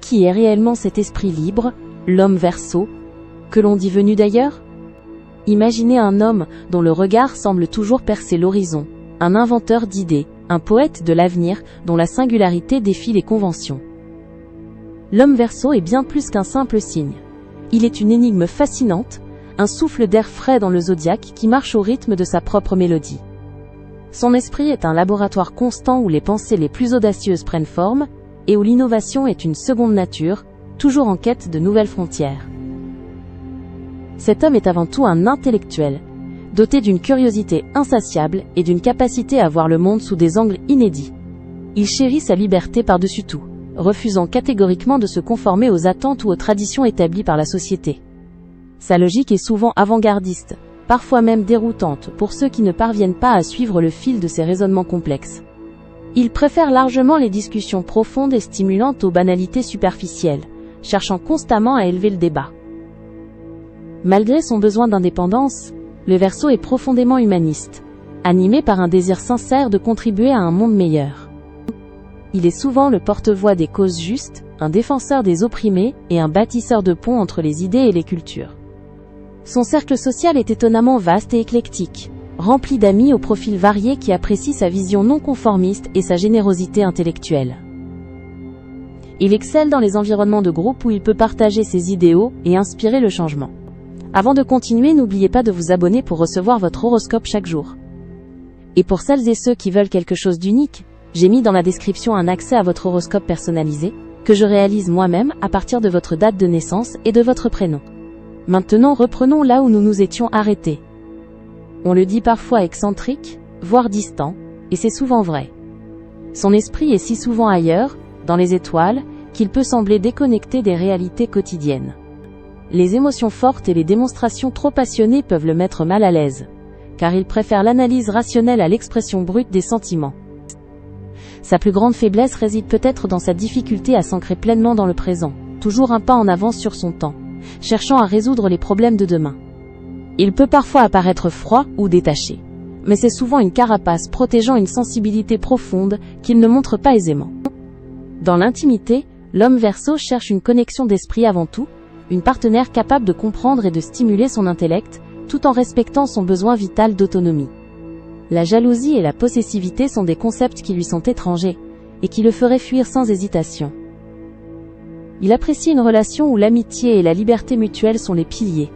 qui est réellement cet esprit libre, l'homme Verseau, que l'on dit venu d'ailleurs? Imaginez un homme dont le regard semble toujours percer l'horizon, un inventeur d'idées, un poète de l'avenir dont la singularité défie les conventions. L'homme Verseau est bien plus qu'un simple signe. Il est une énigme fascinante, un souffle d'air frais dans le zodiaque qui marche au rythme de sa propre mélodie. Son esprit est un laboratoire constant où les pensées les plus audacieuses prennent forme, et où l'innovation est une seconde nature, toujours en quête de nouvelles frontières. Cet homme est avant tout un intellectuel, doté d'une curiosité insatiable et d'une capacité à voir le monde sous des angles inédits. Il chérit sa liberté par-dessus tout, refusant catégoriquement de se conformer aux attentes ou aux traditions établies par la société. Sa logique est souvent avant-gardiste, parfois même déroutante pour ceux qui ne parviennent pas à suivre le fil de ses raisonnements complexes. Il préfère largement les discussions profondes et stimulantes aux banalités superficielles, cherchant constamment à élever le débat. Malgré son besoin d'indépendance, le Verseau est profondément humaniste, animé par un désir sincère de contribuer à un monde meilleur. Il est souvent le porte-voix des causes justes, un défenseur des opprimés et un bâtisseur de ponts entre les idées et les cultures. Son cercle social est étonnamment vaste et éclectique, rempli d'amis aux profils variés qui apprécient sa vision non conformiste et sa générosité intellectuelle. Il excelle dans les environnements de groupe où il peut partager ses idéaux et inspirer le changement. Avant de continuer, n'oubliez pas de vous abonner pour recevoir votre horoscope chaque jour. Et pour celles et ceux qui veulent quelque chose d'unique, j'ai mis dans la description un accès à votre horoscope personnalisé, que je réalise moi-même à partir de votre date de naissance et de votre prénom. Maintenant, reprenons là où nous nous étions arrêtés. On le dit parfois excentrique, voire distant, et c'est souvent vrai. Son esprit est si souvent ailleurs, dans les étoiles, qu'il peut sembler déconnecté des réalités quotidiennes. Les émotions fortes et les démonstrations trop passionnées peuvent le mettre mal à l'aise, car il préfère l'analyse rationnelle à l'expression brute des sentiments. Sa plus grande faiblesse réside peut-être dans sa difficulté à s'ancrer pleinement dans le présent, toujours un pas en avance sur son temps, cherchant à résoudre les problèmes de demain. Il peut parfois apparaître froid ou détaché, mais c'est souvent une carapace protégeant une sensibilité profonde qu'il ne montre pas aisément. Dans l'intimité, l'homme Verseau cherche une connexion d'esprit avant tout, une partenaire capable de comprendre et de stimuler son intellect, tout en respectant son besoin vital d'autonomie. La jalousie et la possessivité sont des concepts qui lui sont étrangers, et qui le feraient fuir sans hésitation. Il apprécie une relation où l'amitié et la liberté mutuelle sont les piliers,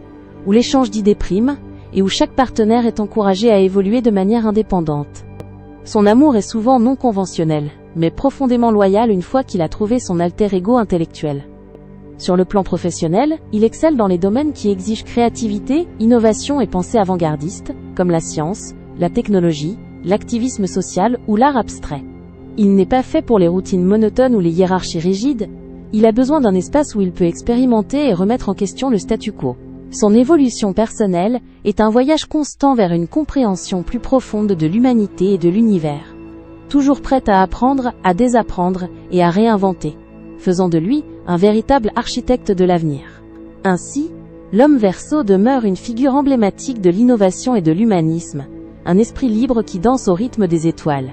où l'échange d'idées prime, et où chaque partenaire est encouragé à évoluer de manière indépendante. Son amour est souvent non conventionnel, mais profondément loyal une fois qu'il a trouvé son alter ego intellectuel. Sur le plan professionnel, il excelle dans les domaines qui exigent créativité, innovation et pensée avant-gardiste, comme la science, la technologie, l'activisme social ou l'art abstrait. Il n'est pas fait pour les routines monotones ou les hiérarchies rigides, il a besoin d'un espace où il peut expérimenter et remettre en question le statu quo. Son évolution personnelle est un voyage constant vers une compréhension plus profonde de l'humanité et de l'univers. Toujours prêt à apprendre, à désapprendre et à réinventer, faisant de lui un véritable architecte de l'avenir. Ainsi, l'homme Verseau demeure une figure emblématique de l'innovation et de l'humanisme, un esprit libre qui danse au rythme des étoiles.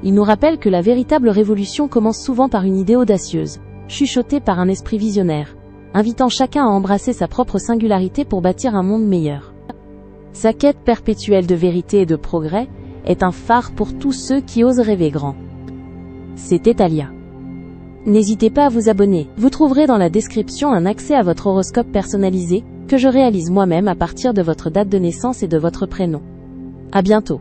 Il nous rappelle que la véritable révolution commence souvent par une idée audacieuse, chuchotée par un esprit visionnaire, invitant chacun à embrasser sa propre singularité pour bâtir un monde meilleur. Sa quête perpétuelle de vérité et de progrès est un phare pour tous ceux qui osent rêver grand. C'était Talia. N'hésitez pas à vous abonner. Vous trouverez dans la description un accès à votre horoscope personnalisé, que je réalise moi-même à partir de votre date de naissance et de votre prénom. À bientôt.